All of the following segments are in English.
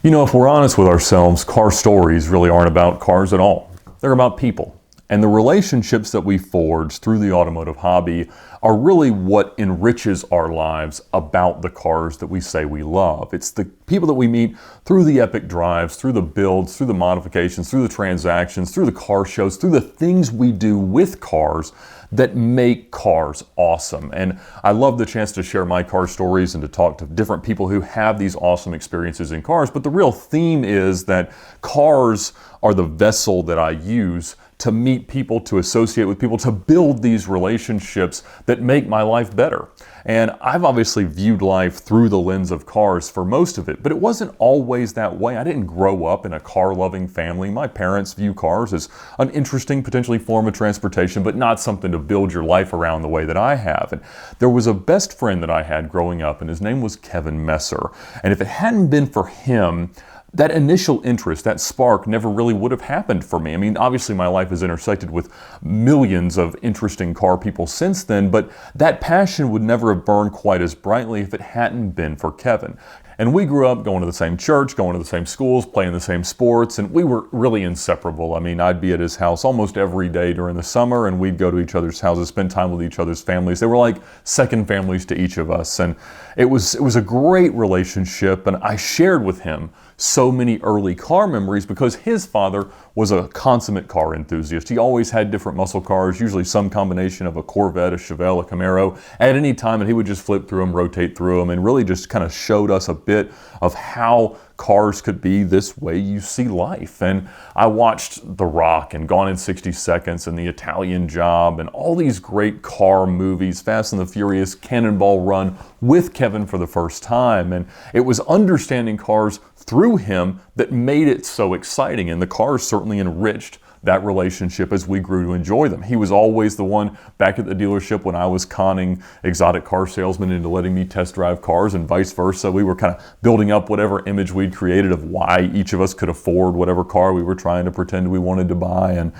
You know, if we're honest with ourselves, car stories really aren't about cars at all. They're about people. And the relationships that we forge through the automotive hobby are really what enriches our lives about the cars that we say we love. It's the people that we meet through the epic drives, through the builds, through the modifications, through the transactions, through the car shows, through the things we do with cars that make cars awesome. And I love the chance to share my car stories and to talk to different people who have these awesome experiences in cars. But the real theme is that cars are the vessel that I use to meet people, to associate with people, to build these relationships that make my life better. And I've obviously viewed life through the lens of cars for most of it, but it wasn't always that way. I didn't grow up in a car-loving family. My parents view cars as an interesting, potentially form of transportation, but not something to build your life around the way that I have. And there was a best friend that I had growing up, and his name was Kevin Messer. And if it hadn't been for him, that initial interest, that spark, never really would have happened for me. I mean, obviously my life has intersected with millions of interesting car people since then, but that passion would never have burned quite as brightly if it hadn't been for Kevin. And we grew up going to the same church, going to the same schools, playing the same sports, and we were really inseparable. I mean, I'd be at his house almost every day during the summer, and we'd go to each other's houses, spend time with each other's families. They were like second families to each of us, and it was a great relationship, and I shared with him so many early car memories because his father was a consummate car enthusiast. He always had different muscle cars, usually some combination of a Corvette, a Chevelle, a Camaro at any time, and he would just flip through them, rotate through them, and really just kind of showed us a bit of how cars could be this way you see life. And I watched The Rock and Gone in 60 Seconds and The Italian Job and all these great car movies, Fast and the Furious, Cannonball Run, with Kevin for the first time. And it was understanding cars through him that made it so exciting. And the cars certainly enriched that relationship as we grew to enjoy them. He was always the one back at the dealership when I was conning exotic car salesmen into letting me test drive cars and vice versa. We were kind of building up whatever image we'd created of why each of us could afford whatever car we were trying to pretend we wanted to buy. And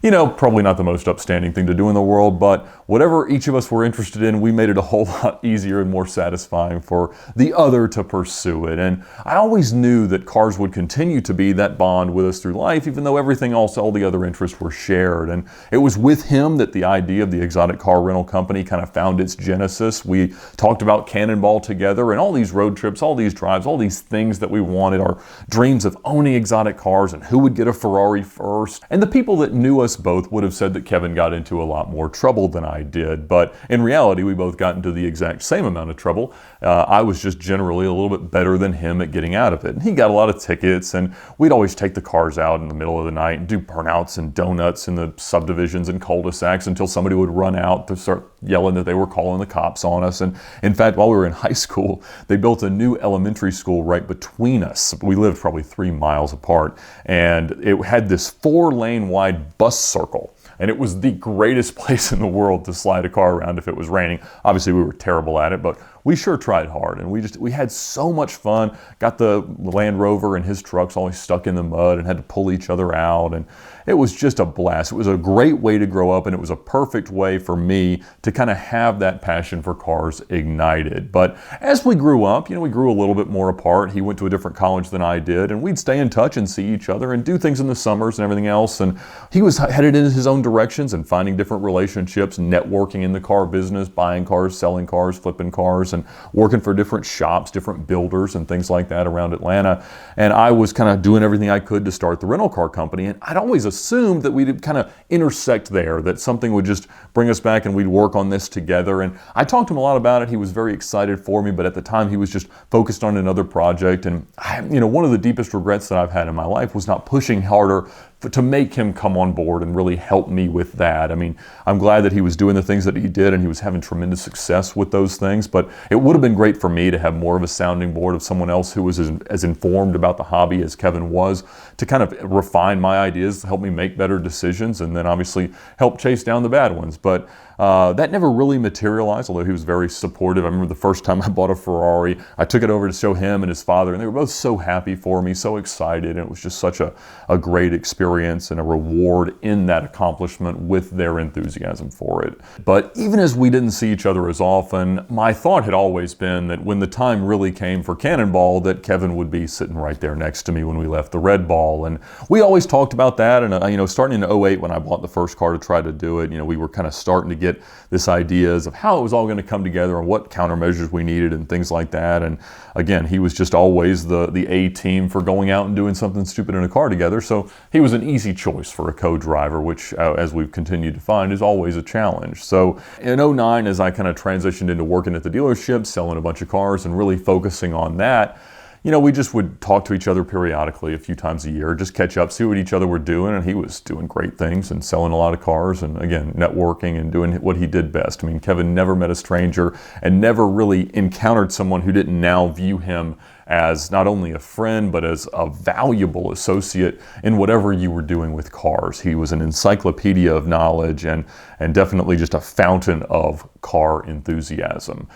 you know, probably not the most upstanding thing to do in the world, but whatever each of us were interested in, we made it a whole lot easier and more satisfying for the other to pursue it. And I always knew that cars would continue to be that bond with us through life, even though everything else, all the other interests were shared. And it was with him that the idea of the exotic car rental company kind of found its genesis. We talked about Cannonball together and all these road trips, all these drives, all these things that we wanted, our dreams of owning exotic cars and who would get a Ferrari first. And the people that knew us both would have said that Kevin got into a lot more trouble than I did, but in reality we both got into the exact same amount of trouble. I was just generally a little bit better than him at getting out of it. And he got a lot of tickets, and we'd always take the cars out in the middle of the night and do burnouts and donuts in the subdivisions and cul-de-sacs until somebody would run out to start yelling that they were calling the cops on us. And in fact, while we were in high school, they built a new elementary school right between us. We lived probably 3 miles apart, and it had this 4-lane wide bus circle. And it was the greatest place in the world to slide a car around if it was raining. Obviously, we were terrible at it, but we sure tried hard. And we had so much fun. Got the Land Rover and his trucks always stuck in the mud and had to pull each other out. And it was just a blast. It was a great way to grow up, and it was a perfect way for me to kind of have that passion for cars ignited. But as we grew up, you know, we grew a little bit more apart. He went to a different college than I did, and we'd stay in touch and see each other and do things in the summers and everything else. And he was headed in his own directions and finding different relationships, networking in the car business, buying cars, selling cars, flipping cars, and working for different shops, different builders and things like that around Atlanta. And I was kind of doing everything I could to start the rental car company. And I'd always assumed that we'd kind of intersect there, that something would just bring us back and we'd work on this together. And I talked to him a lot about it. He was very excited for me, but at the time he was just focused on another project. And one of the deepest regrets that I've had in my life was not pushing harder to make him come on board and really help me with that. I mean, I'm glad that he was doing the things that he did and he was having tremendous success with those things, but it would have been great for me to have more of a sounding board of someone else who was as informed about the hobby as Kevin was, to kind of refine my ideas, help me make better decisions, and then obviously help chase down the bad ones. But That never really materialized, although he was very supportive. I remember the first time I bought a Ferrari, I took it over to show him and his father, and they were both so happy for me, so excited, and it was just such a great experience and a reward in that accomplishment with their enthusiasm for it. But even as we didn't see each other as often, my thought had always been that when the time really came for Cannonball, that Kevin would be sitting right there next to me when we left the Red Ball. And we always talked about that. And starting in 08 when I bought the first car to try to do it, we were kind of starting to get this ideas of how it was all going to come together and what countermeasures we needed and things like that. And again, he was just always the A team for going out and doing something stupid in a car together. So he was an easy choice for a co-driver, which as we've continued to find is always a challenge. So in 09, as I kind of transitioned into working at the dealership, selling a bunch of cars and really focusing on that, we just would talk to each other periodically a few times a year, just catch up, see what each other were doing. And he was doing great things and selling a lot of cars and, again, networking and doing what he did best. I mean, Kevin never met a stranger and never really encountered someone who didn't now view him as not only a friend, but as a valuable associate in whatever you were doing with cars. He was an encyclopedia of knowledge and definitely just a fountain of car enthusiasm.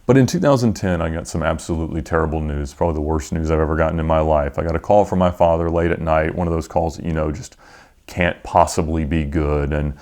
But in 2010, I got some absolutely terrible news, probably the worst news I've ever gotten in my life. I got a call from my father late at night, one of those calls that just can't possibly be good. And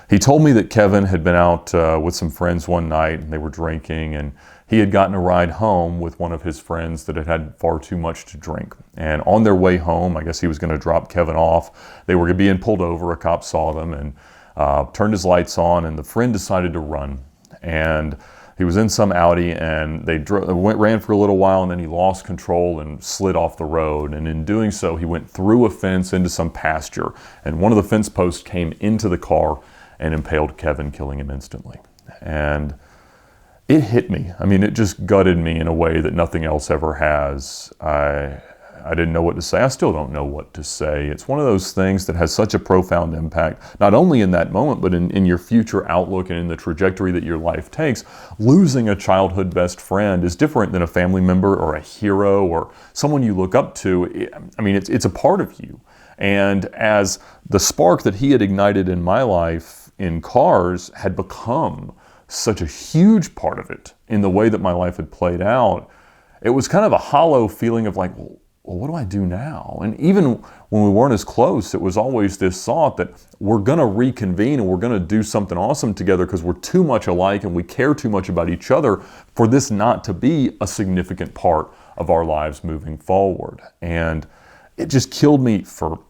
he told me that Kevin had been out with some friends one night, and they were drinking, and he had gotten a ride home with one of his friends that had had far too much to drink. And on their way home, I guess he was going to drop Kevin off. They were being pulled over. A cop saw them and turned his lights on, and the friend decided to run. And he was in some Audi, and they ran for a little while, and then he lost control and slid off the road. And in doing so, he went through a fence into some pasture, and one of the fence posts came into the car and impaled Kevin, killing him instantly. And it hit me. I mean, it just gutted me in a way that nothing else ever has. I didn't know what to say. I still don't know what to say. It's one of those things that has such a profound impact, not only in that moment, but in your future outlook and in the trajectory that your life takes. Losing a childhood best friend is different than a family member or a hero or someone you look up to. I mean, it's a part of you. And as the spark that he had ignited in my life in cars had become such a huge part of it in the way that my life had played out, it was kind of a hollow feeling of like, well, what do I do now? And even when we weren't as close, it was always this thought that we're going to reconvene and we're going to do something awesome together because we're too much alike and we care too much about each other for this not to be a significant part of our lives moving forward. And it just killed me for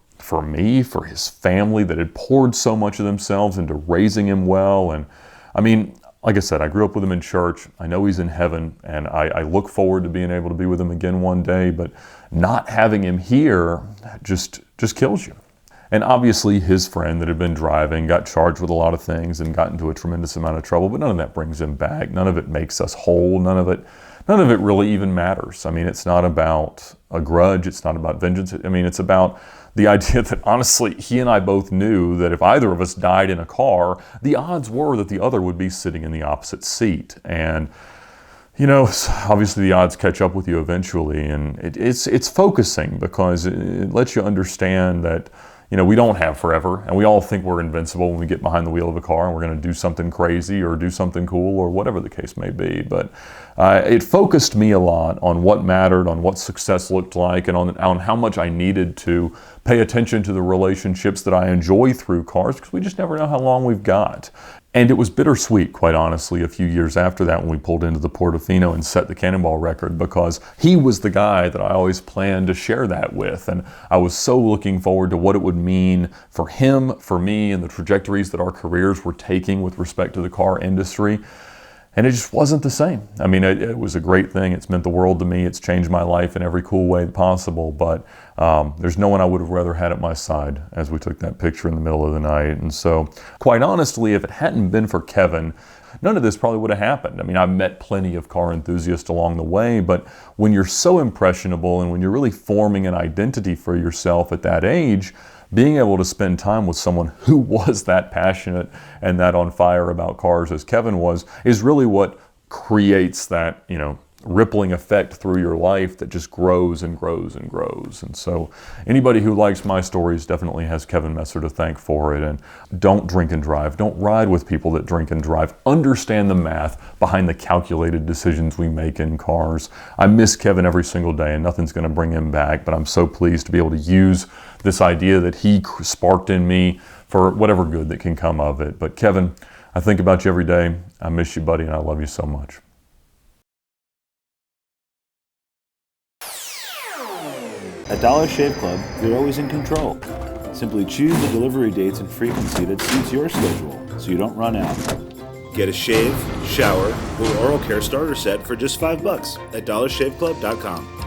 me, for his family that had poured so much of themselves into raising him well. And I mean, like I said, I grew up with him in church. I know he's in heaven, and I look forward to being able to be with him again one day, but not having him here just kills you. And obviously his friend that had been driving got charged with a lot of things and got into a tremendous amount of trouble, but none of that brings him back. None of it makes us whole. None of it really even matters. I mean, it's not about a grudge. It's not about vengeance. I mean, it's about the idea that honestly, he and I both knew that if either of us died in a car, the odds were that the other would be sitting in the opposite seat. And obviously the odds catch up with you eventually, and it's focusing because it lets you understand that we don't have forever, and we all think we're invincible when we get behind the wheel of a car and we're going to do something crazy or do something cool or whatever the case may be. But it focused me a lot on what mattered, on what success looked like, and on how much I needed to pay attention to the relationships that I enjoy through cars, because we just never know how long we've got. And it was bittersweet, quite honestly, a few years after that when we pulled into the Portofino and set the Cannonball record, because he was the guy that I always planned to share that with. And I was so looking forward to what it would mean for him, for me, and the trajectories that our careers were taking with respect to the car industry. And it just wasn't the same. I mean, it was a great thing. It's meant the world to me. It's changed my life in every cool way possible. But there's no one I would have rather had at my side as we took that picture in the middle of the night. And so, quite honestly, if it hadn't been for Kevin, none of this probably would have happened. I mean, I've met plenty of car enthusiasts along the way, but when you're so impressionable and when you're really forming an identity for yourself at that age, being able to spend time with someone who was that passionate and that on fire about cars as Kevin was is really what creates that, rippling effect through your life that just grows and grows and grows. And so anybody who likes my stories definitely has Kevin Messer to thank for it. And don't drink and drive. Don't ride with people that drink and drive. Understand the math behind the calculated decisions we make in cars. I miss Kevin every single day, and nothing's going to bring him back, but I'm so pleased to be able to use this idea that he sparked in me for whatever good that can come of it. But Kevin, I think about you every day. I miss you, buddy, and I love you so much. At Dollar Shave Club, you're always in control. Simply choose the delivery dates and frequency that suits your schedule so you don't run out. Get a shave, shower, or oral care starter set for just $5 at dollarshaveclub.com.